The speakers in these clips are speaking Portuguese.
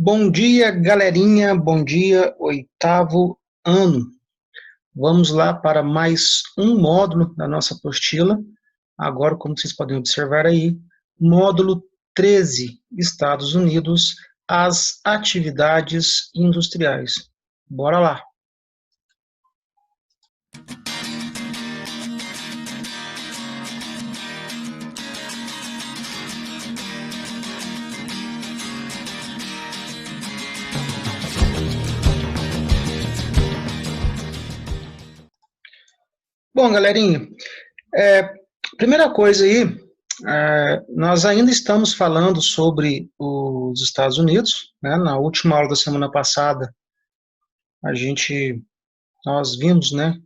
Bom dia, galerinha. Bom dia, oitavo ano. Vamos lá para mais um módulo da nossa apostila. Agora, como vocês podem observar aí, módulo 13, Estados Unidos, as atividades industriais. Bora lá. Bom, galerinha, primeira coisa aí, nós ainda estamos falando sobre os Estados Unidos, né? Na última aula da semana passada, nós vimos, né,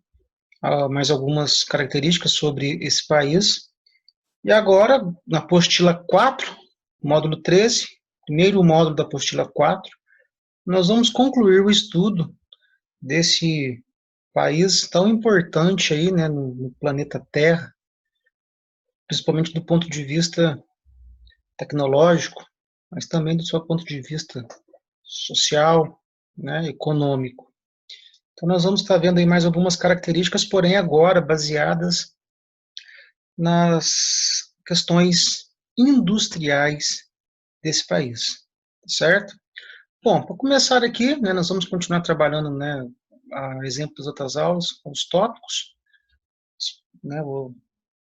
mais algumas características sobre esse país. E agora, na apostila 4, módulo 13, primeiro módulo da apostila 4, nós vamos concluir o estudo desse país tão importante aí, né, no planeta Terra, principalmente do ponto de vista tecnológico, mas também do seu ponto de vista social, né, econômico. Então, nós vamos estar vendo aí mais algumas características, porém agora baseadas nas questões industriais desse país, certo? Bom, para começar aqui, né, nós vamos continuar trabalhando, né, a exemplo das outras aulas, com os tópicos, né, vou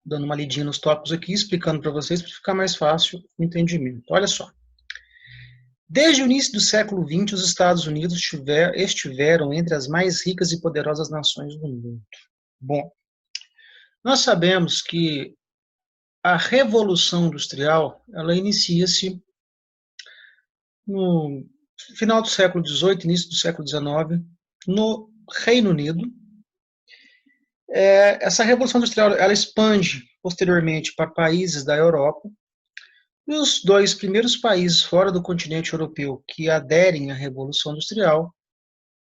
dando uma lidinha nos tópicos aqui, explicando para vocês, para ficar mais fácil o entendimento. Olha só. Desde o início do século XX, os Estados Unidos estiveram entre as mais ricas e poderosas nações do mundo. Bom, nós sabemos que a Revolução Industrial, ela inicia-se no final do século XVIII, início do século XIX, no Reino Unido. Essa Revolução Industrial, ela expande posteriormente para países da Europa. E os dois primeiros países fora do continente europeu que aderem à Revolução Industrial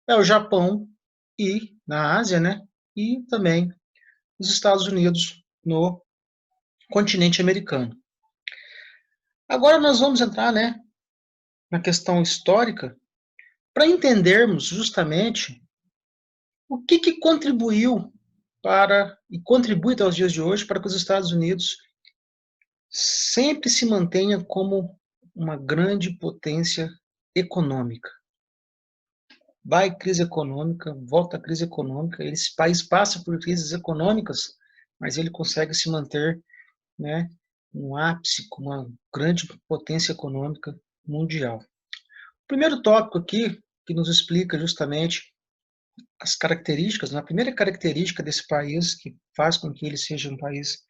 é o Japão e na Ásia, né? E também os Estados Unidos no continente americano. Agora nós vamos entrar, né, na questão histórica para entendermos justamente o que contribuiu e contribui até os dias de hoje para que os Estados Unidos sempre se mantenha como uma grande potência econômica. Vai crise econômica, volta crise econômica, esse país passa por crises econômicas, mas ele consegue se manter, né, no ápice, com uma grande potência econômica mundial. O primeiro tópico aqui, que nos explica justamente as características, a primeira característica desse país, que faz com que ele seja um país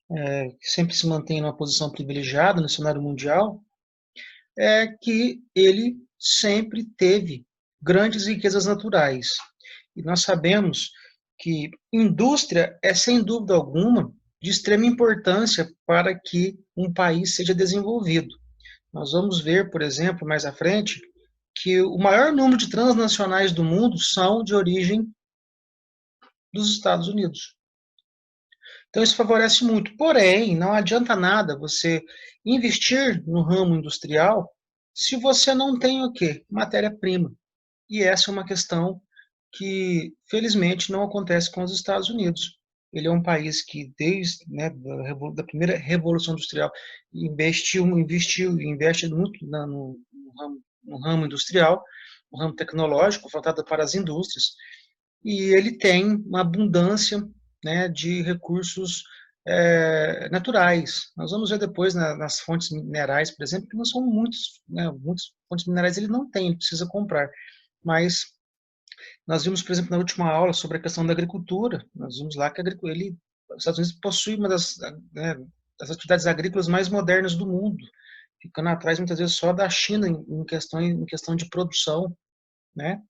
que sempre se mantém numa posição privilegiada no cenário mundial, é que ele sempre teve grandes riquezas naturais. E nós sabemos que indústria é, sem dúvida alguma, de extrema importância para que um país seja desenvolvido. Nós vamos ver, por exemplo, mais à frente, que o maior número de transnacionais do mundo são de origem dos Estados Unidos. Então, isso favorece muito. Porém, não adianta nada você investir no ramo industrial se você não tem o quê? Matéria-prima. E essa é uma questão que, felizmente, não acontece com os Estados Unidos. Ele é um país que, desde, né, da primeira Revolução Industrial, investiu e investe muito no ramo industrial, no ramo tecnológico, voltado para as indústrias, e ele tem uma abundância, né, de recursos naturais. Nós vamos ver depois nas fontes minerais, por exemplo, que não são muitos, né, muitas fontes minerais ele não tem, ele precisa comprar. Mas nós vimos, por exemplo, na última aula sobre a questão da agricultura, nós vimos lá que os Estados Unidos possui uma né, das atividades agrícolas mais modernas do mundo, ficando atrás muitas vezes só da China em questão de produção, né?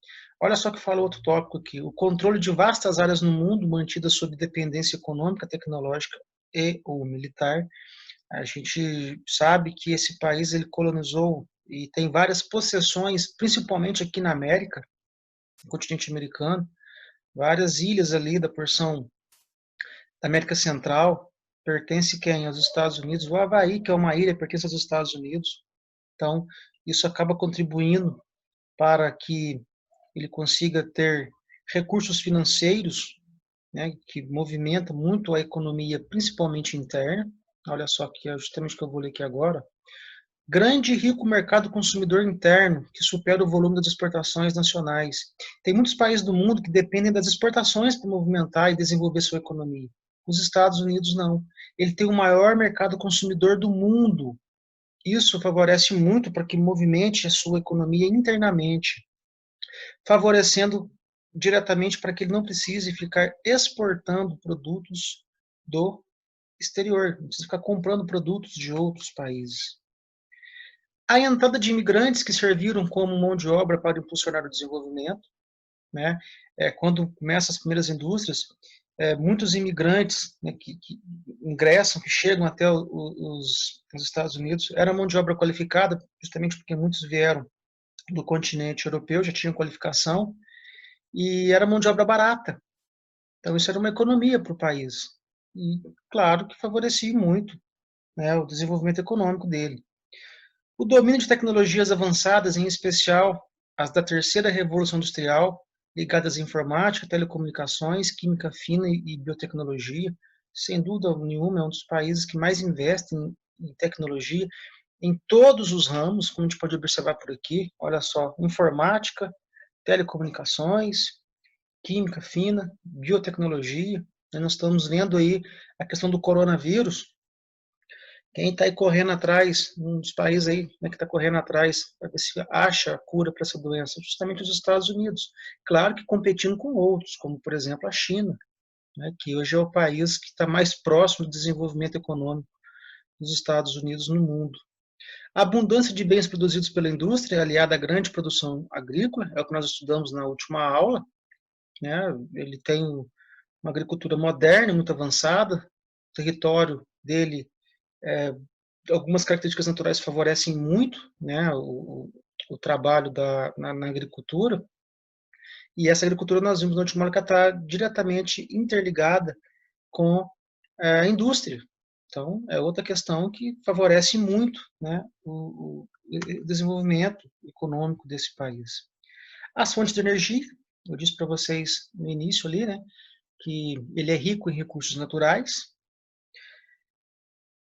Olha só que fala outro tópico aqui, o controle de vastas áreas no mundo mantidas sob dependência econômica, tecnológica e ou militar. A gente sabe que esse país ele colonizou e tem várias possessões, principalmente aqui na América, no continente americano, várias ilhas ali da porção da América Central pertence quem? Aos Estados Unidos. O Havaí, que é uma ilha, pertence aos Estados Unidos. Então, Isso acaba contribuindo para que ele consiga ter recursos financeiros, né, que movimenta muito a economia, principalmente interna. Olha só que é justamente o que eu vou ler aqui agora. Grande e rico mercado consumidor interno, que supera o volume das exportações nacionais. Tem muitos países do mundo que dependem das exportações para movimentar e desenvolver sua economia. Os Estados Unidos não. Ele tem o maior mercado consumidor do mundo. Isso favorece muito para que movimente a sua economia internamente, favorecendo diretamente para que ele não precise ficar exportando produtos do exterior, não precisa ficar comprando produtos de outros países. A entrada de imigrantes que serviram como mão de obra para impulsionar o desenvolvimento, né? Quando começam as primeiras indústrias, muitos imigrantes, né, que ingressam, que chegam até os Estados Unidos, era mão de obra qualificada, justamente porque muitos vieram do continente europeu, já tinham qualificação, e era mão de obra barata. Então, isso era uma economia para o país. E, claro, que favorecia muito, né, o desenvolvimento econômico dele. O domínio de tecnologias avançadas, em especial as da terceira revolução industrial, ligadas à informática, telecomunicações, química fina e biotecnologia, sem dúvida nenhuma, é um dos países que mais investem em tecnologia em todos os ramos, como a gente pode observar por aqui. Olha só, informática, telecomunicações, química fina, biotecnologia. Nós estamos vendo aí a questão do coronavírus. Quem está aí correndo atrás, um dos países aí, né, que está correndo atrás para ver se acha a cura para essa doença, justamente os Estados Unidos. Claro que competindo com outros, como por exemplo a China, né, que hoje é o país que está mais próximo do desenvolvimento econômico dos Estados Unidos no mundo. A abundância de bens produzidos pela indústria, aliada à grande produção agrícola, é o que nós estudamos na última aula, né? Ele tem uma agricultura moderna, muito avançada, o território dele, algumas características naturais favorecem muito, né, o trabalho na agricultura, e essa agricultura nós vimos na última aula que está diretamente interligada com a indústria. Então, é outra questão que favorece muito, né, o desenvolvimento econômico desse país. As fontes de energia, eu disse para vocês no início ali, né, que ele é rico em recursos naturais,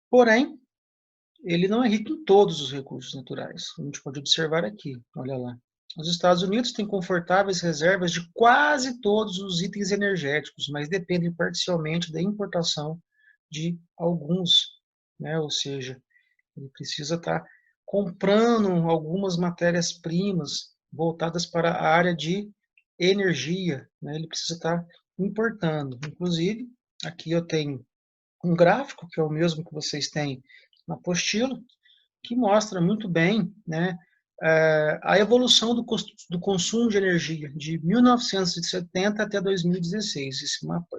porém, ele não é rico em todos os recursos naturais. A gente pode observar aqui, olha lá. Os Estados Unidos têm confortáveis reservas de quase todos os itens energéticos, mas dependem parcialmente da importação de alguns, né? Ou seja, ele precisa estar comprando algumas matérias-primas voltadas para a área de energia, né? Ele precisa estar importando. Inclusive, aqui eu tenho um gráfico, que é o mesmo que vocês têm na apostila, que mostra muito bem, né, a evolução do consumo de energia de 1970 até 2016.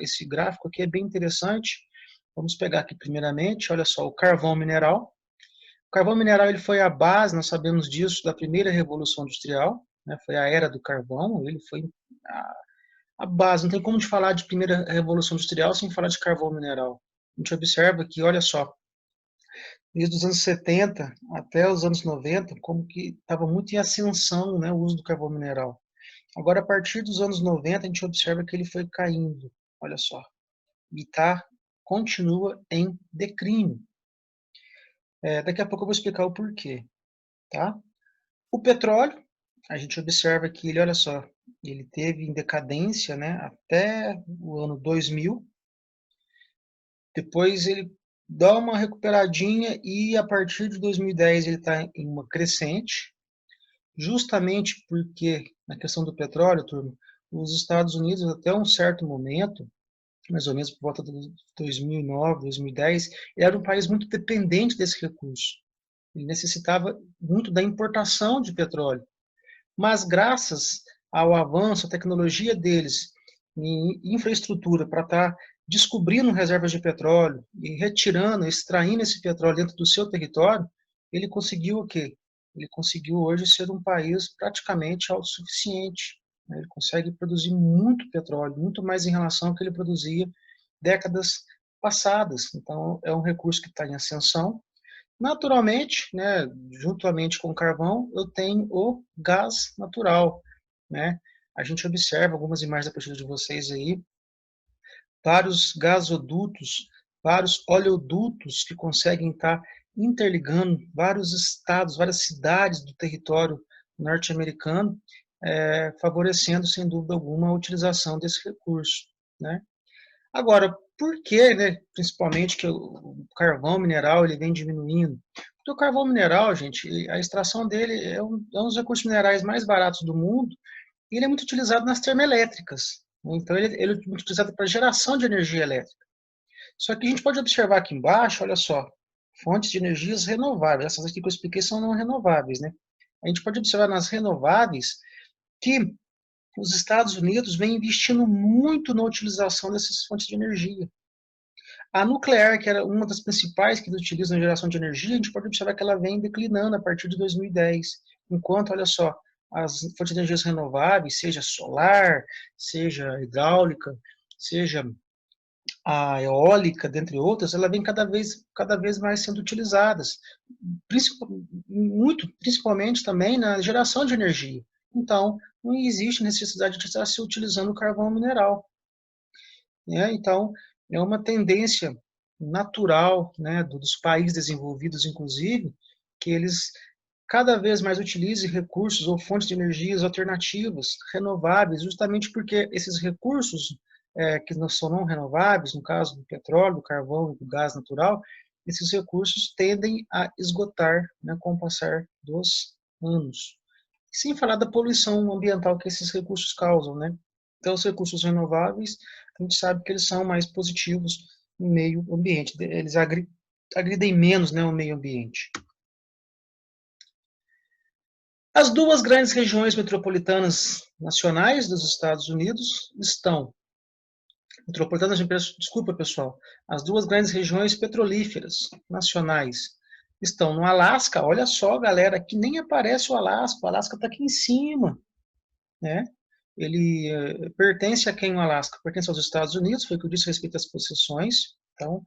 Esse gráfico aqui é bem interessante. Vamos pegar aqui primeiramente, olha só, o carvão mineral. O carvão mineral ele foi a base, nós sabemos disso, da primeira revolução industrial, né, foi a era do carvão, ele foi a base. Não tem como te falar de primeira revolução industrial sem falar de carvão mineral. A gente observa que, olha só, desde os anos 70 até os anos 90, como que estava muito em ascensão, né, o uso do carvão mineral. Agora, a partir dos anos 90, a gente observa que ele foi caindo, olha só, e continua em declínio. Daqui a pouco eu vou explicar o porquê, tá? O petróleo, a gente observa que ele, olha só, ele teve em decadência, né, até o ano 2000, depois ele dá uma recuperadinha e a partir de 2010 ele está em uma crescente, justamente porque na questão do petróleo, turma, os Estados Unidos até um certo momento, mais ou menos por volta de 2009, 2010, era um país muito dependente desse recurso. Ele necessitava muito da importação de petróleo. Mas graças ao avanço, à tecnologia deles em infraestrutura para estar descobrindo reservas de petróleo e retirando, extraindo esse petróleo dentro do seu território, ele conseguiu o quê? Ele conseguiu hoje ser um país praticamente autossuficiente. Né? Ele consegue produzir muito petróleo, muito mais em relação ao que ele produzia décadas passadas. Então, é um recurso que está em ascensão Naturalmente, né, juntamente com o carvão, eu tenho o gás natural, né? A gente observa algumas imagens a partir de vocês aí, vários gasodutos, vários oleodutos que conseguem estar interligando vários estados, várias cidades do território norte-americano, favorecendo, sem dúvida alguma, a utilização desse recurso, né? Agora, por que, né, principalmente, que o carvão mineral ele vem diminuindo? Porque o carvão mineral, gente, a extração dele é um dos recursos minerais mais baratos do mundo e ele é muito utilizado nas termoelétricas, né? Então, ele é muito utilizado para geração de energia elétrica. Só que a gente pode observar aqui embaixo, olha só, fontes de energias renováveis. Essas aqui que eu expliquei são não renováveis, né? A gente pode observar nas renováveis que os Estados Unidos vêm investindo muito na utilização dessas fontes de energia. A nuclear, que era uma das principais que eles utilizam na geração de energia, a gente pode observar que ela vem declinando a partir de 2010. Enquanto, olha só, as fontes de energias renováveis, seja solar, seja hidráulica, seja a eólica, dentre outras, ela vem cada vez mais sendo utilizadas, principalmente também na geração de energia. Então, não existe necessidade de estar se utilizando o carvão mineral, né? Então, é uma tendência natural, né, dos países desenvolvidos, inclusive, que eles cada vez mais utilizem recursos ou fontes de energias alternativas, renováveis, justamente porque esses recursos que não são não renováveis, no caso do petróleo, do carvão e do gás natural, esses recursos tendem a esgotar, né, com o passar dos anos. Sem falar da poluição ambiental que esses recursos causam, né? Então, os recursos renováveis, a gente sabe que eles são mais positivos no meio ambiente, eles agridem menos, né, o meio ambiente. As duas grandes regiões metropolitanas nacionais dos Estados Unidos estão metropolitanas, desculpa pessoal, as duas grandes regiões petrolíferas nacionais estão no Alasca. Olha só, galera, aqui nem aparece o Alasca está aqui em cima, né? Ele pertence a quem o Alasca? Pertence aos Estados Unidos, foi o que eu disse a respeito às possessões. Então,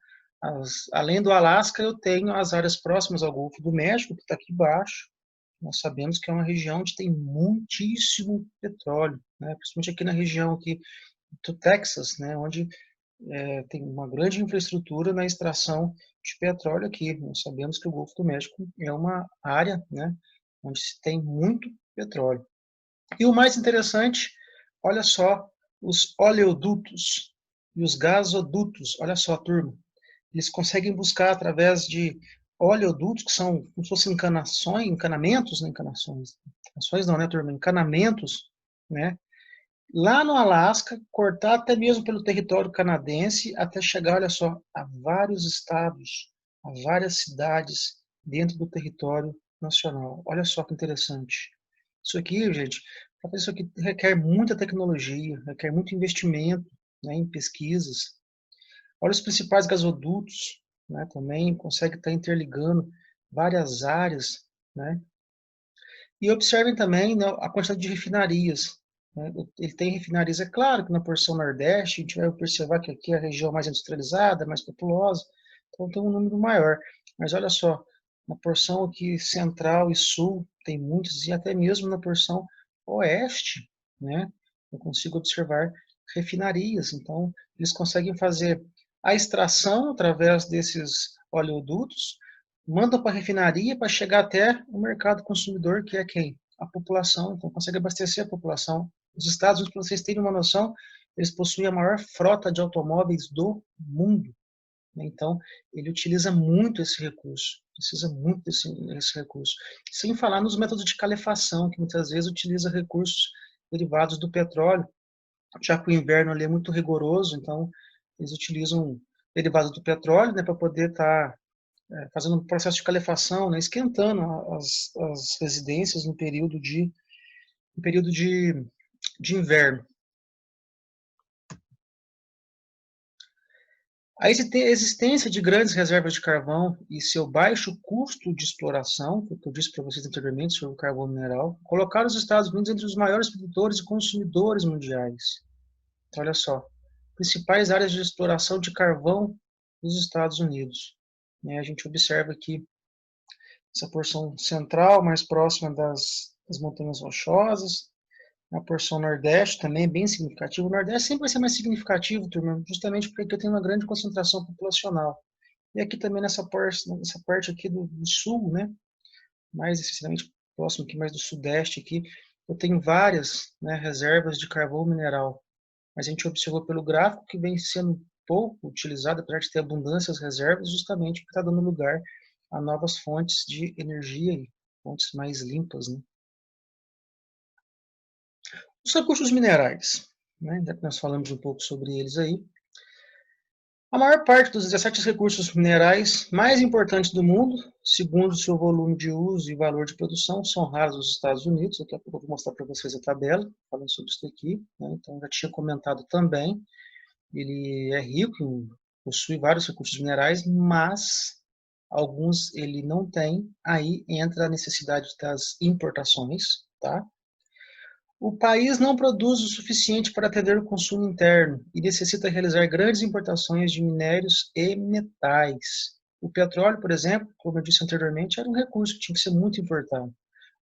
além do Alasca, eu tenho as áreas próximas ao Golfo do México, que está aqui embaixo. Nós sabemos que é uma região onde tem muitíssimo petróleo, né? Principalmente aqui na região aqui do Texas, né? Onde tem uma grande infraestrutura na extração de petróleo aqui. Nós sabemos que o Golfo do México é uma área, né, onde se tem muito petróleo. E o mais interessante, olha só, os oleodutos e os gasodutos. Olha só, turma, eles conseguem buscar através de oleodutos, que são como se fossem encanamentos, né, encanações não, né, turma, encanamentos, né, lá no Alasca, cortar até mesmo pelo território canadense, até chegar, olha só, a vários estados, a várias cidades dentro do território nacional. Olha só que interessante. Isso aqui, gente, para fazer isso aqui requer muita tecnologia, requer muito investimento, né, em pesquisas. Olha os principais gasodutos, né, também consegue estar interligando várias áreas, né? E observem também, né, a quantidade de refinarias, né? Ele tem refinarias, é claro que na porção Nordeste, a gente vai observar que aqui é a região mais industrializada, mais populosa, então tem um número maior. Mas olha só, na porção aqui central e sul, tem muitos, e até mesmo na porção oeste, né? Eu consigo observar refinarias. Então, eles conseguem fazer a extração através desses oleodutos, mandam para a refinaria para chegar até o mercado consumidor, que é quem? A população. Então, consegue abastecer a população. Os Estados Unidos, para vocês terem uma noção, eles possuem a maior frota de automóveis do mundo. Então, ele utiliza muito esse recurso, precisa muito desse recurso. Sem falar nos métodos de calefação, que muitas vezes utiliza recursos derivados do petróleo, já que o inverno ali é muito rigoroso, então eles utilizam derivados do petróleo, né, para poder estar fazendo um processo de calefação, né, esquentando as residências no período de inverno. A existência de grandes reservas de carvão e seu baixo custo de exploração, que eu disse para vocês anteriormente sobre o carvão mineral, colocaram os Estados Unidos entre os maiores produtores e consumidores mundiais. Então, olha só, principais áreas de exploração de carvão dos Estados Unidos. A gente observa aqui essa porção central, mais próxima das montanhas rochosas. A porção nordeste também é bem significativa. O nordeste sempre vai ser mais significativo, turma, justamente porque tem uma grande concentração populacional. E aqui também nessa parte aqui do sul, né, mais essencialmente próximo aqui mais do sudeste aqui, eu tenho várias, né, reservas de carvão mineral. Mas a gente observou pelo gráfico que vem sendo pouco utilizado, apesar de ter abundância das reservas, justamente porque está dando lugar a novas fontes de energia e fontes mais limpas, né? Os recursos minerais, né? Já que nós falamos um pouco sobre eles aí, a maior parte dos 17 recursos minerais mais importantes do mundo, segundo seu volume de uso e valor de produção, são raros nos Estados Unidos. Daqui a pouco eu vou mostrar para vocês a tabela, falando sobre isso aqui, né? Então, já tinha comentado também, ele é rico, possui vários recursos minerais, mas alguns ele não tem, aí entra a necessidade das importações, tá? O país não produz o suficiente para atender o consumo interno e necessita realizar grandes importações de minérios e metais. O petróleo, por exemplo, como eu disse anteriormente, era um recurso que tinha que ser muito importado.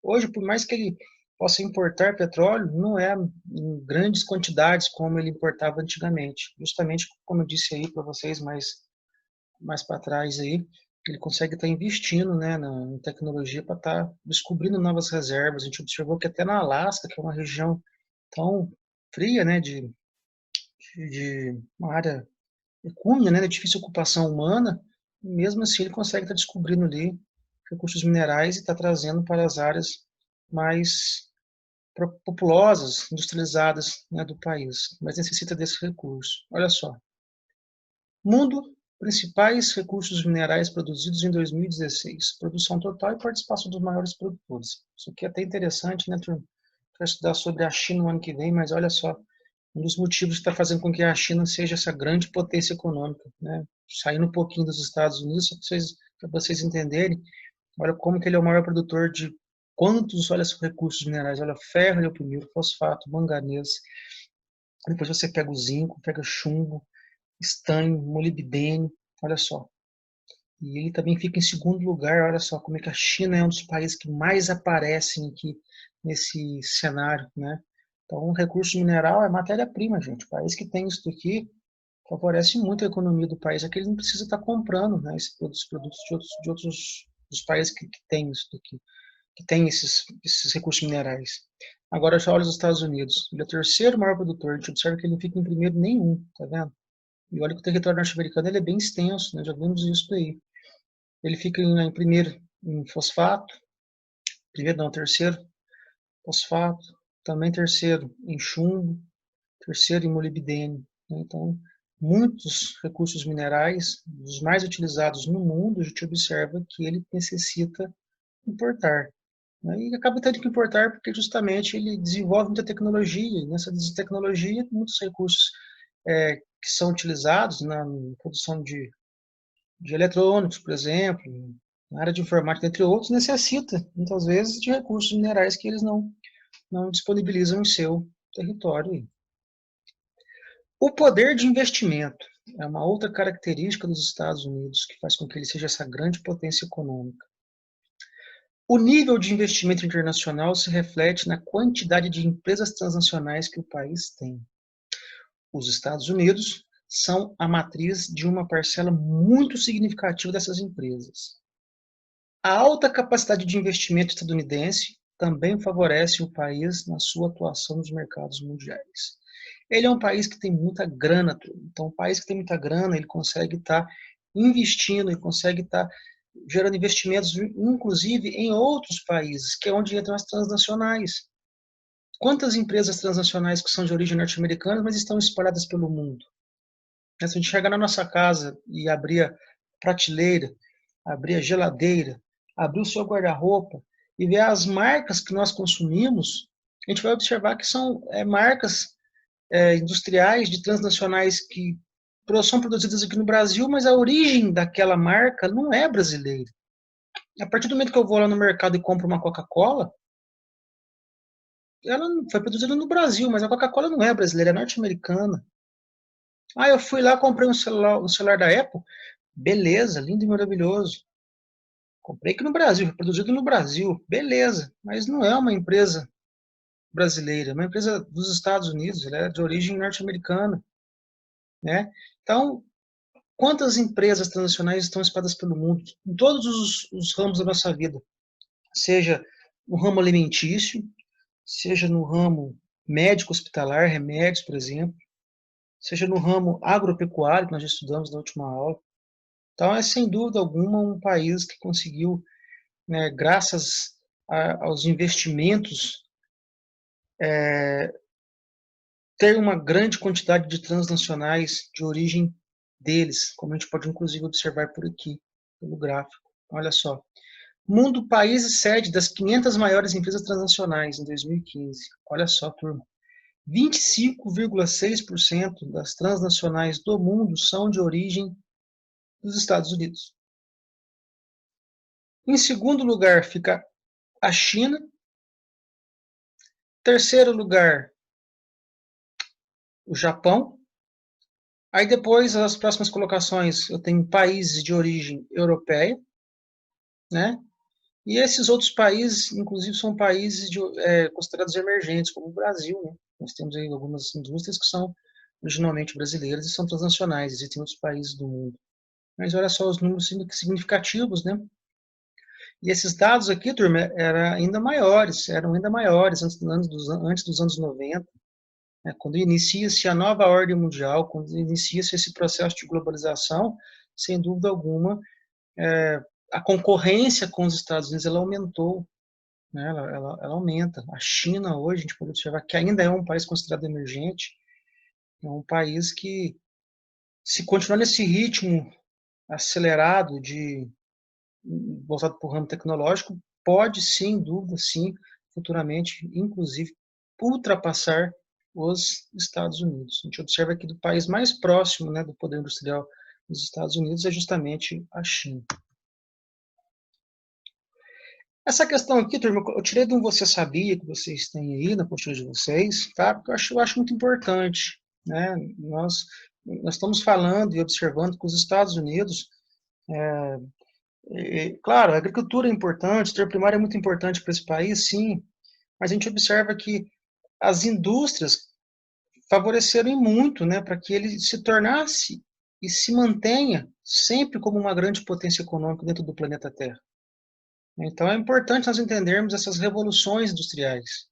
Hoje, por mais que ele possa importar petróleo, não é em grandes quantidades como ele importava antigamente. Justamente como eu disse aí para vocês mais para trás aí, ele consegue estar investindo, né, em tecnologia para estar descobrindo novas reservas. A gente observou que até na Alasca, que é uma região tão fria, né, de uma área cúmia, né, de difícil ocupação humana, mesmo assim ele consegue estar descobrindo ali recursos minerais e está trazendo para as áreas mais populosas, industrializadas, né, do país, mas necessita desse recurso. Olha só, mundo, principais recursos minerais produzidos em 2016, produção total e participação dos maiores produtores. Isso aqui é até interessante, né, turma? Para estudar sobre a China no ano que vem, mas olha só, um dos motivos que está fazendo com que a China seja essa grande potência econômica, né? Saindo um pouquinho dos Estados Unidos, para vocês entenderem, olha como que ele é o maior produtor de quantos, olha só, recursos minerais, olha, ferro é o primeiro, fosfato, manganês, depois você pega o zinco, pega chumbo, estanho, molibdênio, olha só. E ele também fica em segundo lugar, olha só como é que a China é um dos países que mais aparecem aqui nesse cenário, né? Então, o recurso mineral é matéria-prima, gente. O país que tem isso aqui favorece muito a economia do país, é que ele não precisa estar comprando, né, esses produtos de outros dos países que têm isso daqui, que tem esses recursos minerais. Agora, já olha os Estados Unidos. Ele é o terceiro maior produtor. A gente observa que ele não fica em primeiro nenhum, tá vendo? E olha que o território norte-americano ele é bem extenso, né? Já vimos isso aí. Ele fica em primeiro em fosfato, primeiro não, terceiro, fosfato, também terceiro em chumbo, terceiro em molibdênio, né? Então, muitos recursos minerais, os mais utilizados no mundo, a gente observa que ele necessita importar, né? E acaba tendo que importar porque justamente ele desenvolve muita tecnologia, e nessa tecnologia, muitos recursos que são utilizados na produção de eletrônicos, por exemplo, na área de informática, entre outros, necessita, muitas vezes, de recursos minerais que eles não disponibilizam em seu território. O poder de investimento é uma outra característica dos Estados Unidos que faz com que ele seja essa grande potência econômica. O nível de investimento internacional se reflete na quantidade de empresas transnacionais que o país tem. Os Estados Unidos são a matriz de uma parcela muito significativa dessas empresas. A alta capacidade de investimento estadunidense também favorece o país na sua atuação nos mercados mundiais. Ele é um país que tem muita grana, então um país que tem muita grana, ele consegue estar investindo, ele consegue estar gerando investimentos, inclusive em outros países, que é onde entram as transnacionais. Quantas empresas transnacionais que são de origem norte-americana, mas estão espalhadas pelo mundo? Se a gente chegar na nossa casa e abrir a prateleira, abrir a geladeira, abrir o seu guarda-roupa e ver as marcas que nós consumimos, a gente vai observar que são marcas industriais de transnacionais que são produzidas aqui no Brasil, mas a origem daquela marca não é brasileira. A partir do momento que eu vou lá no mercado e compro uma Coca-Cola, ela foi produzida no Brasil, mas a Coca-Cola não é brasileira, é norte-americana. Ah, eu fui lá, comprei um celular da Apple, beleza, lindo e maravilhoso. Comprei aqui no Brasil, foi produzido no Brasil, beleza, mas não é uma empresa brasileira, é uma empresa dos Estados Unidos, ela é de origem norte-americana, né? Então, quantas empresas transnacionais estão espalhadas pelo mundo, em todos os ramos da nossa vida, seja no ramo alimentício, seja no ramo médico hospitalar, remédios, por exemplo, seja no ramo agropecuário, que nós já estudamos na última aula. Então, é sem dúvida alguma um país que conseguiu, né, graças aos investimentos, ter uma grande quantidade de transnacionais de origem deles, como a gente pode inclusive observar por aqui, pelo gráfico. Olha só. Mundo, país e sede das 500 maiores empresas transnacionais em 2015. Olha só, turma. 25,6% das transnacionais do mundo são de origem dos Estados Unidos. Em segundo lugar fica a China. Terceiro lugar, o Japão. Aí depois, as próximas colocações, eu tenho países de origem europeia, né? E esses outros países, inclusive, são países considerados emergentes, como o Brasil, né? Nós temos aí algumas indústrias que são originalmente brasileiras e são transnacionais, existem outros países do mundo. Mas olha só os números significativos, né? E esses dados aqui, turma, eram ainda maiores antes dos anos 90, né? Quando inicia-se a nova ordem mundial, quando inicia-se esse processo de globalização, sem dúvida alguma, a concorrência com os Estados Unidos ela aumentou, né? Ela aumenta. A China hoje, a gente pode observar que ainda é um país considerado emergente, é um país que, se continuar nesse ritmo acelerado voltado para o ramo tecnológico, pode, sem dúvida, sim, futuramente, inclusive, ultrapassar os Estados Unidos. A gente observa que do país mais próximo, né, do poder industrial dos Estados Unidos é justamente a China. Essa questão aqui, turma, eu tirei de um Você Sabia, que vocês têm aí na postura de vocês, tá? Porque eu acho muito importante, né? Nós estamos falando e observando que os Estados Unidos, claro, a agricultura é importante, o setor primário é muito importante para esse país, sim, mas a gente observa que as indústrias favoreceram muito, né, para que ele se tornasse e se mantenha sempre como uma grande potência econômica dentro do planeta Terra. Então, é importante nós entendermos essas revoluções industriais.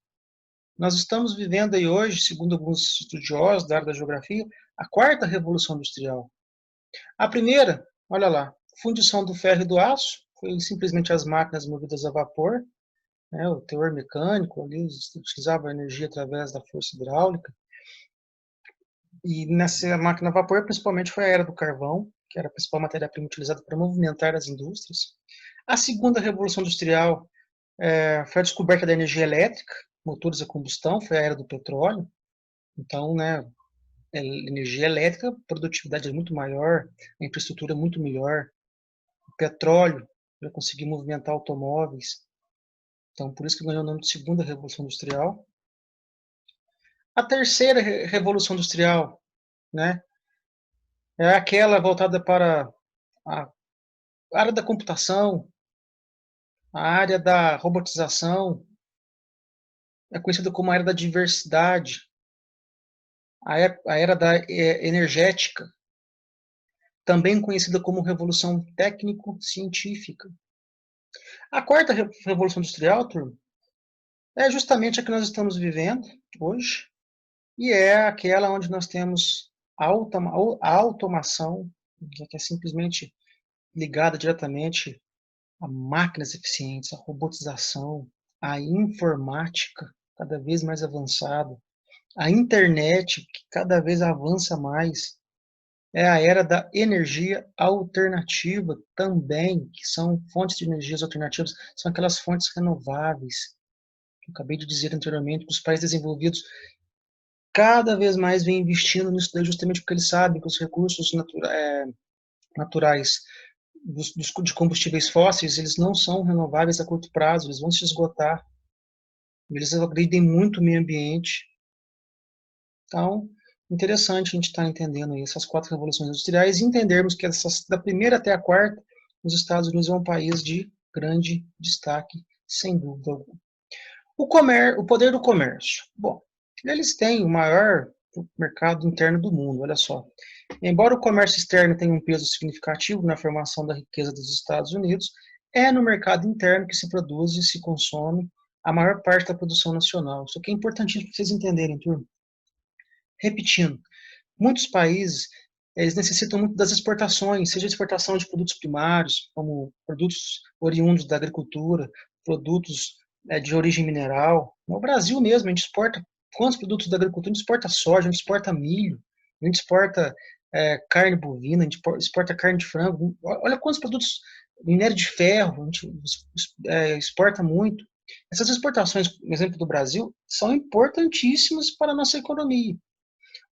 Nós estamos vivendo aí hoje, segundo alguns estudiosos da área da geografia, a quarta revolução industrial. A primeira, olha lá, fundição do ferro e do aço, foi simplesmente as máquinas movidas a vapor, né, o teor mecânico, ali, utilizava a energia através da força hidráulica. E nessa máquina a vapor, principalmente, foi a era do carvão, que era a principal matéria-prima utilizada para movimentar as indústrias. A segunda revolução industrial foi a descoberta da energia elétrica, motores a combustão, foi a era do petróleo. Então, né, energia elétrica, a produtividade é muito maior, a infraestrutura é muito melhor. O petróleo, para conseguir movimentar automóveis. Então, por isso que ganhou o nome de segunda revolução industrial. A terceira revolução industrial, né, é aquela voltada para a área da computação, a área da robotização, é conhecida como a era da diversidade, a era da energética, também conhecida como Revolução Técnico-Científica. A quarta Revolução Industrial, turma, é justamente a que nós estamos vivendo hoje, e é aquela onde nós temos a automação, que é simplesmente ligada diretamente a máquinas eficientes, a robotização, a informática cada vez mais avançada, a internet que cada vez avança mais, é a era da energia alternativa também, que são fontes de energias alternativas, são aquelas fontes renováveis, que eu acabei de dizer anteriormente, que os países desenvolvidos cada vez mais vêm investindo nisso daí, justamente porque eles sabem que os recursos naturais de combustíveis fósseis, eles não são renováveis a curto prazo, eles vão se esgotar. Eles agridem muito o meio ambiente. Então, interessante a gente estar entendendo aí essas quatro revoluções industriais e entendermos que da primeira até a quarta, os Estados Unidos é um país de grande destaque, sem dúvida alguma. O poder do comércio. Bom, eles têm o maior mercado interno do mundo, olha só. Embora o comércio externo tenha um peso significativo na formação da riqueza dos Estados Unidos, é no mercado interno que se produz e se consome a maior parte da produção nacional. Isso aqui é importantíssimo para vocês entenderem, turma. Repetindo, muitos países eles necessitam muito das exportações, seja exportação de produtos primários, como produtos oriundos da agricultura, produtos de origem mineral. No Brasil mesmo, a gente exporta quantos produtos da agricultura? A gente exporta soja, a gente exporta milho, a gente exporta carne bovina, a gente exporta carne de frango. Olha quantos produtos, minério de ferro, a gente exporta muito. Essas exportações, por exemplo, do Brasil, são importantíssimas para a nossa economia.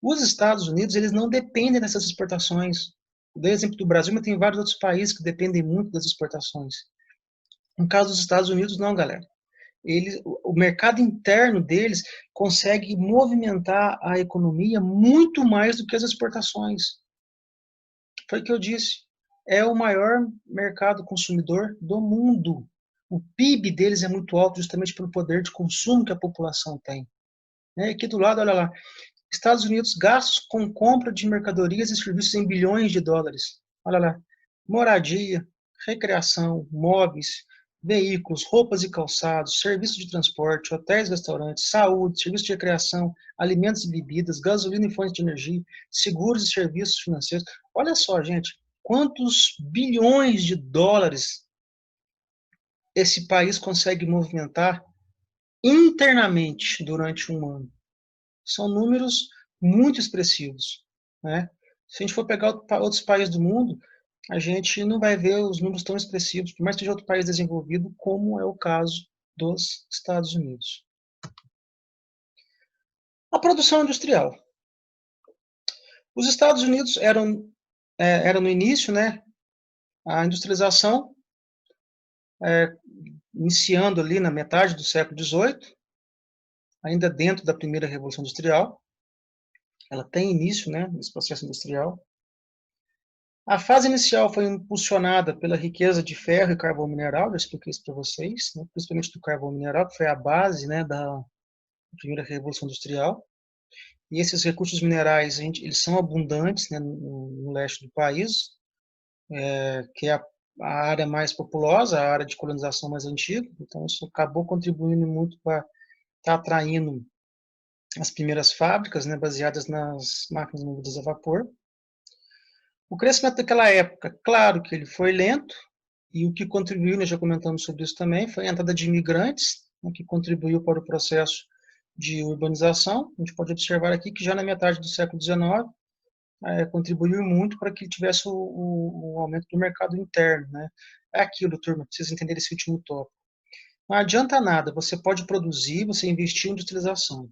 Os Estados Unidos, eles não dependem dessas exportações. Eu dei exemplo do Brasil, mas tem vários outros países que dependem muito das exportações. No caso dos Estados Unidos, não, galera. O mercado interno deles consegue movimentar a economia muito mais do que as exportações. Foi o que eu disse. É o maior mercado consumidor do mundo. O PIB deles é muito alto justamente pelo poder de consumo que a população tem. Aqui do lado, olha lá, Estados Unidos, gastos com compra de mercadorias e serviços em bilhões de dólares. Olha lá, moradia, recreação, móveis, veículos, roupas e calçados, serviços de transporte, hotéis e restaurantes, saúde, serviços de recreação, alimentos e bebidas, gasolina e fontes de energia, seguros e serviços financeiros. Olha só, gente, quantos bilhões de dólares esse país consegue movimentar internamente durante um ano. São números muito expressivos, né? Se a gente for pegar outros países do mundo, a gente não vai ver os números tão expressivos, por mais que seja outro país desenvolvido, como é o caso dos Estados Unidos. A produção industrial. Os Estados Unidos eram no início, né, a industrialização, iniciando ali na metade do século XVIII, ainda dentro da primeira Revolução Industrial. Ela tem início, né, nesse processo industrial. A fase inicial foi impulsionada pela riqueza de ferro e carvão mineral, já expliquei isso para vocês, né, principalmente do carvão mineral, que foi a base, né, da primeira Revolução Industrial. E esses recursos minerais, eles são abundantes, né, no leste do país, que é a área mais populosa, a área de colonização mais antiga. Então, isso acabou contribuindo muito para estar atraindo as primeiras fábricas, né, baseadas nas máquinas movidas a vapor. O crescimento daquela época, claro que ele foi lento, e o que contribuiu, nós já comentamos sobre isso também, foi a entrada de imigrantes, né, que contribuiu para o processo de urbanização. A gente pode observar aqui que já na metade do século XIX, contribuiu muito para que tivesse o aumento do mercado interno, né? É aquilo, turma, para vocês entenderem esse último tópico. Não adianta nada, você pode produzir, você investir em industrialização.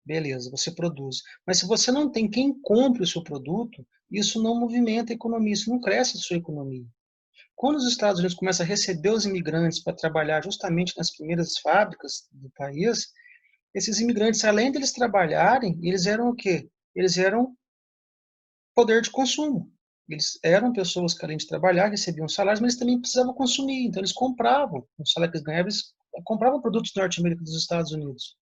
Beleza, você produz. Mas se você não tem quem compre o seu produto, isso não movimenta a economia, isso não cresce a sua economia. Quando os Estados Unidos começam a receber os imigrantes para trabalhar justamente nas primeiras fábricas do país, esses imigrantes, além deles trabalharem, eles eram o quê? Eles eram poder de consumo. Eles eram pessoas que, além de trabalhar, recebiam salários, mas eles também precisavam consumir. Então, eles compravam, o salário que eles ganhavam, eles compravam produtos norte-americanos dos Estados Unidos.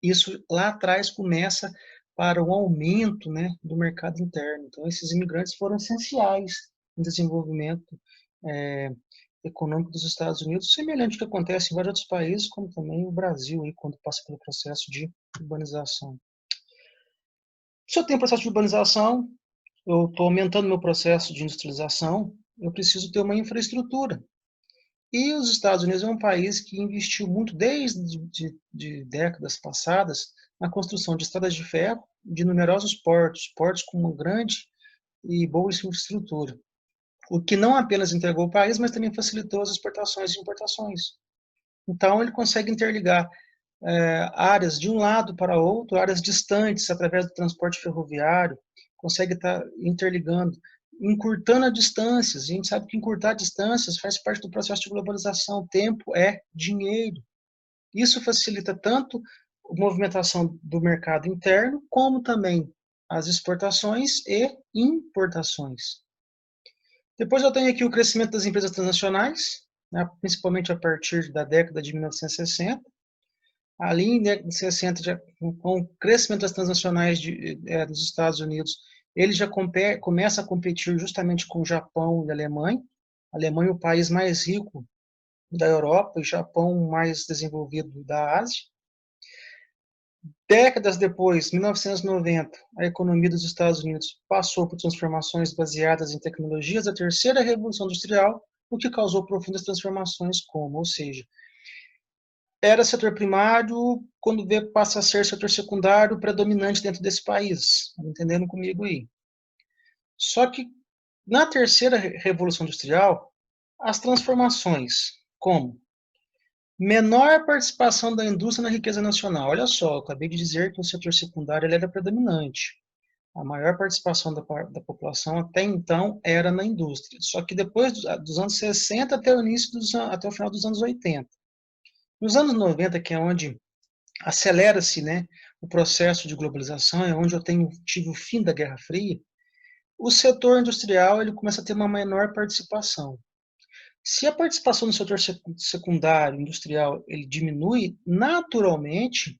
Isso lá atrás começa para o aumento, né, do mercado interno. Então, esses imigrantes foram essenciais no desenvolvimento econômico dos Estados Unidos, semelhante ao que acontece em vários outros países, como também o Brasil, aí, quando passa pelo processo de urbanização. Se eu tenho processo de urbanização, eu estou aumentando meu processo de industrialização, eu preciso ter uma infraestrutura. E os Estados Unidos é um país que investiu muito desde de décadas passadas na construção de estradas de ferro, de numerosos portos, portos com uma grande e boa infraestrutura. O que não apenas entregou o país, mas também facilitou as exportações e importações. Então, ele consegue interligar áreas de um lado para outro, áreas distantes, através do transporte ferroviário, consegue estar interligando, encurtando as distâncias. A gente sabe que encurtar distâncias faz parte do processo de globalização. Tempo é dinheiro. Isso facilita tanto a movimentação do mercado interno, como também as exportações e importações. Depois eu tenho aqui o crescimento das empresas transnacionais, né, principalmente a partir da década de 1960. Ali em década de 60, já, com o crescimento das transnacionais dos Estados Unidos, ele já começa a competir justamente com o Japão e a Alemanha. A Alemanha é o país mais rico da Europa e o Japão o mais desenvolvido da Ásia. Décadas depois, 1990, a economia dos Estados Unidos passou por transformações baseadas em tecnologias da terceira revolução industrial, o que causou profundas transformações ou seja, era setor primário, quando passa a ser setor secundário predominante dentro desse país. Estão entendendo comigo aí? Só que na terceira revolução industrial, as transformações, como menor participação da indústria na riqueza nacional. Olha só, eu acabei de dizer que o setor secundário ele era predominante. A maior participação da população até então era na indústria. Só que depois dos anos 60 até o início até o final dos anos 80. Nos anos 90, que é onde acelera-se, né, o processo de globalização, é onde eu tive o fim da Guerra Fria, o setor industrial ele começa a ter uma menor participação. Se a participação do setor secundário industrial ele diminui, naturalmente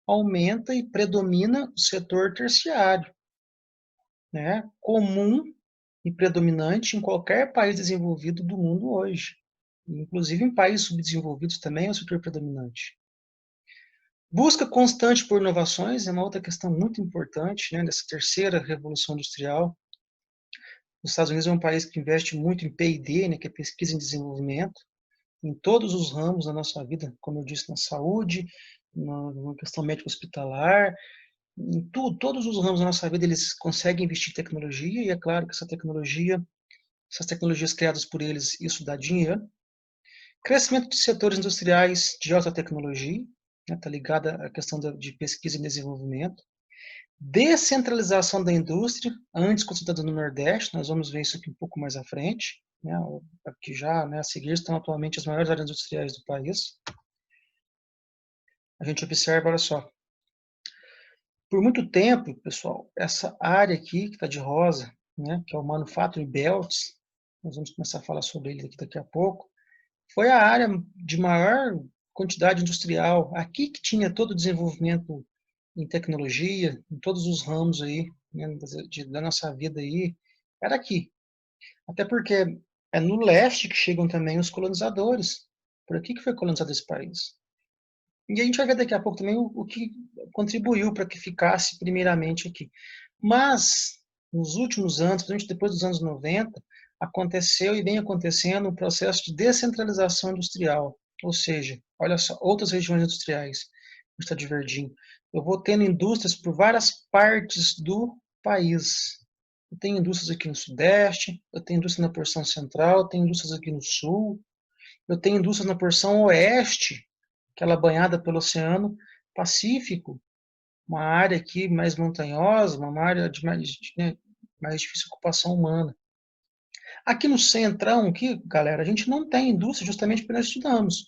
aumenta e predomina o setor terciário, né, comum e predominante em qualquer país desenvolvido do mundo hoje. Inclusive em países subdesenvolvidos também é o setor predominante. Busca constante por inovações é uma outra questão muito importante, né, dessa terceira revolução industrial. Os Estados Unidos é um país que investe muito em P&D, né, que é pesquisa e desenvolvimento, em todos os ramos da nossa vida, como eu disse, na saúde, na questão médico-hospitalar, em tudo, todos os ramos da nossa vida eles conseguem investir em tecnologia, e é claro que essas tecnologias criadas por eles, isso dá dinheiro. Crescimento de setores industriais de alta tecnologia, está ligada à questão de pesquisa e desenvolvimento. Descentralização da indústria, antes concentrada no Nordeste, nós vamos ver isso aqui um pouco mais à frente, né, aqui já, né, a seguir estão atualmente as maiores áreas industriais do país. A gente observa, olha só, por muito tempo, pessoal, essa área aqui, que está de rosa, né, que é o Manufacturing Belts, nós vamos começar a falar sobre ele daqui a pouco, foi a área de maior quantidade industrial, aqui que tinha todo o desenvolvimento em tecnologia, em todos os ramos aí, né, da nossa vida aí, era aqui. Até porque é no leste que chegam também os colonizadores. Por aqui que foi colonizado esse país. E a gente vai ver daqui a pouco também o que contribuiu para que ficasse primeiramente aqui. Mas, nos últimos anos, principalmente depois dos anos 90, aconteceu e vem acontecendo um processo de descentralização industrial. Ou seja, olha só, outras regiões industriais, está de verdinho. Eu vou tendo indústrias por várias partes do país. Eu tenho indústrias aqui no Sudeste, eu tenho indústria na porção central, eu tenho indústrias aqui no Sul, eu tenho indústrias na porção Oeste, aquela banhada pelo Oceano Pacífico, uma área aqui mais montanhosa, uma área de né, mais difícil ocupação humana. Aqui no centrão, aqui, galera, a gente não tem indústria justamente porque nós estudamos,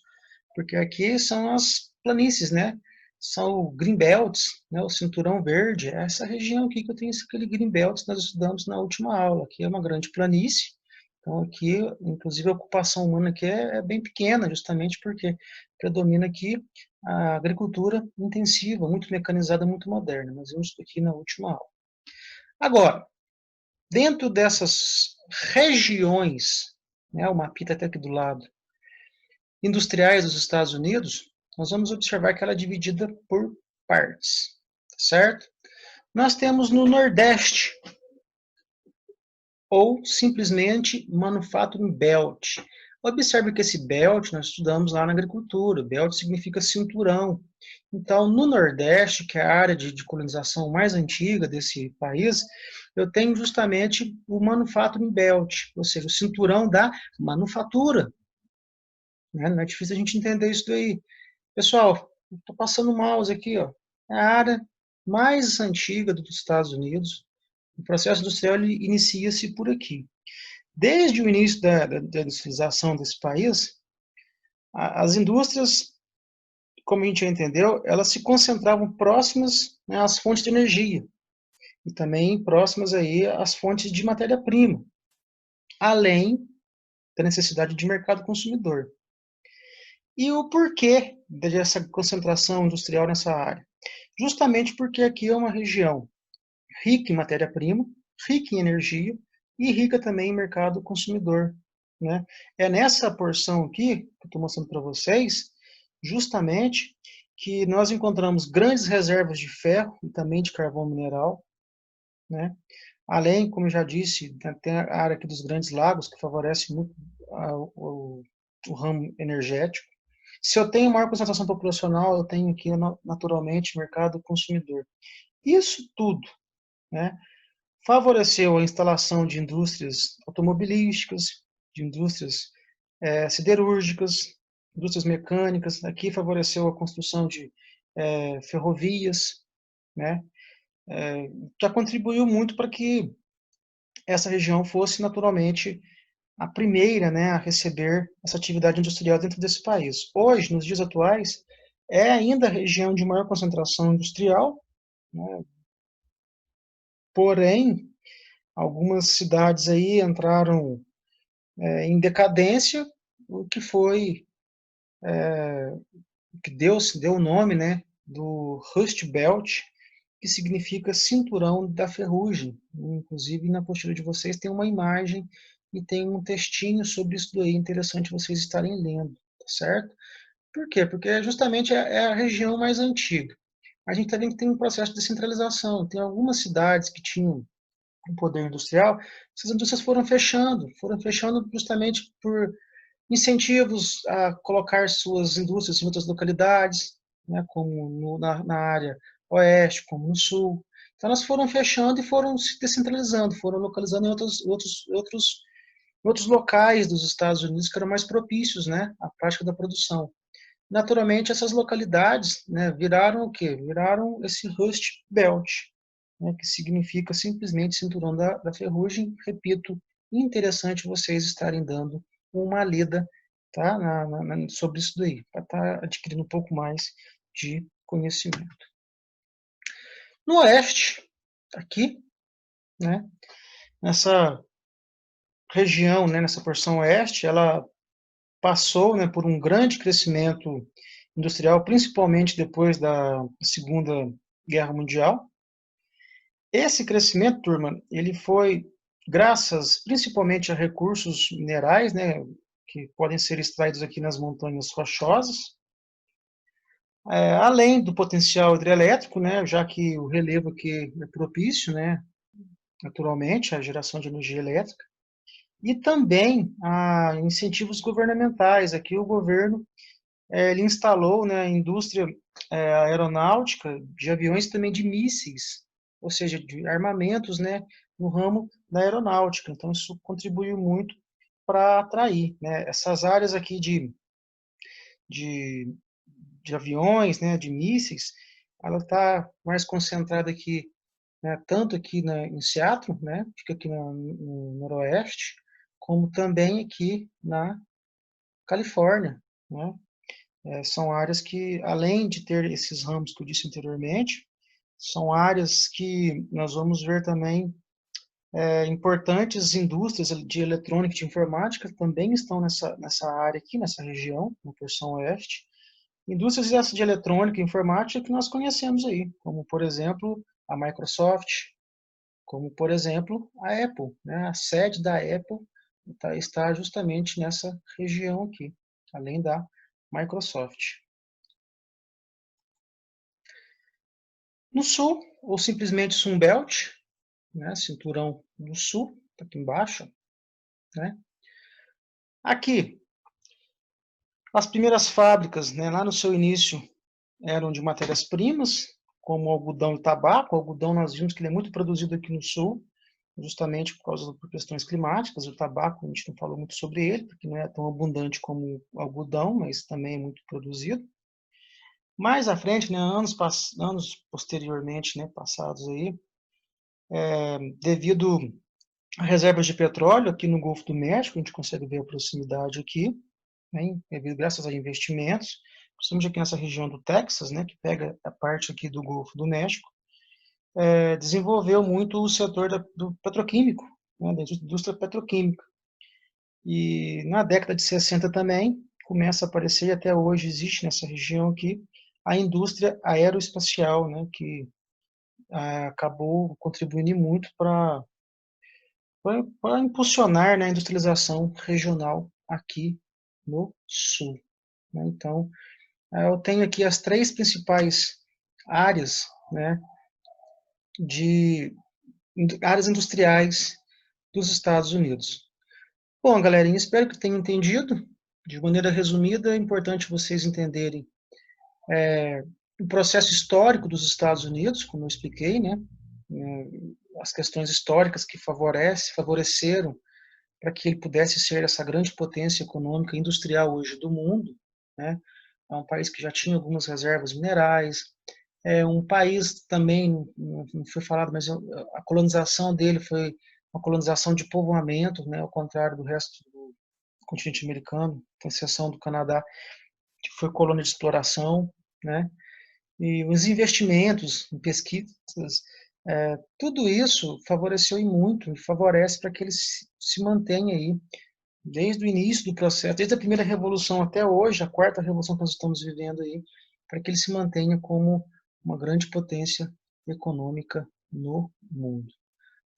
porque aqui são as planícies, né? São o Greenbelts, né? O cinturão verde, é essa região aqui que eu tenho aquele Greenbelt que nós estudamos na última aula. Aqui é uma grande planície, então aqui, inclusive, a ocupação humana aqui é bem pequena, justamente porque predomina aqui a agricultura intensiva, muito mecanizada, muito moderna. Nós vimos isso aqui na última aula. Agora, dentro dessas regiões, né, o mapita até aqui do lado, industriais dos Estados Unidos, nós vamos observar que ela é dividida por partes, certo? Nós temos no Nordeste, ou simplesmente Manufacturing Belt. Observe que esse belt nós estudamos lá na agricultura. Belt significa cinturão. Então, no Nordeste, que é a área de colonização mais antiga desse país, eu tenho justamente o Manufacturing Belt, ou seja, o cinturão da manufatura. Não é difícil a gente entender isso daí. Pessoal, estou passando o mouse aqui, ó. É a área mais antiga dos Estados Unidos. O processo industrial inicia-se por aqui. Desde o início da industrialização desse país, as indústrias, como a gente já entendeu, elas se concentravam próximas, né, às fontes de energia e também próximas aí às fontes de matéria-prima, além da necessidade de mercado consumidor. E o porquê dessa concentração industrial nessa área? Justamente porque aqui é uma região rica em matéria-prima, rica em energia e rica também em mercado consumidor, né? É nessa porção aqui, que eu estou mostrando para vocês, justamente, que nós encontramos grandes reservas de ferro e também de carvão mineral, né? Além, como eu já disse, tem a área aqui dos Grandes Lagos, que favorece muito o ramo energético. Se eu tenho maior concentração populacional, eu tenho aqui, naturalmente, mercado consumidor. Isso tudo, né, favoreceu a instalação de indústrias automobilísticas, de indústrias siderúrgicas, indústrias mecânicas. Aqui favoreceu a construção de ferrovias, né, que contribuiu muito para que essa região fosse naturalmente a primeira, né, a receber essa atividade industrial dentro desse país. Hoje, nos dias atuais, é ainda a região de maior concentração industrial, né, porém, algumas cidades aí entraram em decadência, o que foi, o que deu o nome, né, do Rust Belt, que significa cinturão da ferrugem. Inclusive, na apostila de vocês tem uma imagem e tem um textinho sobre isso daí, interessante vocês estarem lendo, tá certo? Por quê? Porque justamente é a região mais antiga. A gente também tem um processo de descentralização. Tem algumas cidades que tinham um poder industrial, essas indústrias foram fechando justamente por incentivos a colocar suas indústrias em outras localidades, né, como na área oeste, como no sul. Então, elas foram fechando e foram se descentralizando, foram localizando em outros locais dos Estados Unidos que eram mais propícios, né, à prática da produção. Naturalmente, essas localidades, né, viraram o quê? Viraram esse Rust Belt, né, que significa simplesmente cinturão da ferrugem. Repito, interessante vocês estarem dando uma lida, tá, sobre isso daí, para estar adquirindo um pouco mais de conhecimento. No oeste, aqui, né, nessa região, né, nessa porção oeste, ela passou, né, por um grande crescimento industrial, principalmente depois da Segunda Guerra Mundial. Esse crescimento, turma, ele foi graças principalmente a recursos minerais, né, que podem ser extraídos aqui nas montanhas rochosas, além do potencial hidrelétrico, né, já que o relevo aqui é propício, né, naturalmente, à geração de energia elétrica, e também a incentivos governamentais. Aqui o governo ele instalou, né, a indústria aeronáutica de aviões e também de mísseis, ou seja, de armamentos, né, no ramo da aeronáutica. Então, isso contribuiu muito para atrair, né, essas áreas aqui de, de aviões, né, de mísseis, ela está mais concentrada aqui, né, tanto aqui em Seattle, né, fica aqui no noroeste, como também aqui na Califórnia, né. São áreas que, além de ter esses ramos que eu disse anteriormente, são áreas que nós vamos ver também importantes indústrias de eletrônica e de informática também estão nessa área aqui, nessa região, na porção oeste. Indústrias de eletrônica e informática que nós conhecemos aí, como, por exemplo, a Microsoft, como, por exemplo, a Apple, né? A sede da Apple está justamente nessa região aqui, além da Microsoft. No sul, ou simplesmente Sunbelt, né, cinturão do sul, tá aqui embaixo, né. Aqui, as primeiras fábricas, né, lá no seu início, eram de matérias-primas, como algodão e tabaco. O algodão nós vimos que ele é muito produzido aqui no sul, justamente por questões climáticas. O tabaco, a gente não falou muito sobre ele, porque não é tão abundante como o algodão, mas também é muito produzido. Mais à frente, né, anos posteriormente, né, passados aí, devido a reservas de petróleo aqui no Golfo do México, a gente consegue ver a proximidade aqui, né, graças a investimentos, principalmente aqui nessa região do Texas, né, que pega a parte aqui do Golfo do México, desenvolveu muito o setor do petroquímico, né, da indústria petroquímica. E na década de 60 também começa a aparecer, e até hoje existe nessa região aqui, a indústria aeroespacial, né, que acabou contribuindo muito para impulsionar, né, a industrialização regional aqui no sul, né? Então, eu tenho aqui as três principais áreas, né, de áreas industriais dos Estados Unidos. Bom, galerinha, espero que tenham entendido. De maneira resumida, é importante vocês entenderem o processo histórico dos Estados Unidos, como eu expliquei, né? As questões históricas que favoreceram para que ele pudesse ser essa grande potência econômica e industrial hoje do mundo, né? É um país que já tinha algumas reservas minerais, é um país também, não foi falado, mas a colonização dele foi uma colonização de povoamento, né? Ao contrário do resto do continente americano, com exceção do Canadá, que foi colônia de exploração, né? E os investimentos em pesquisas, tudo isso favoreceu e muito, e favorece para que ele se mantenha aí, desde o início do processo, desde a primeira revolução até hoje, a quarta revolução que nós estamos vivendo aí, para que ele se mantenha como uma grande potência econômica no mundo.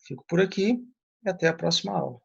Fico por aqui e até a próxima aula.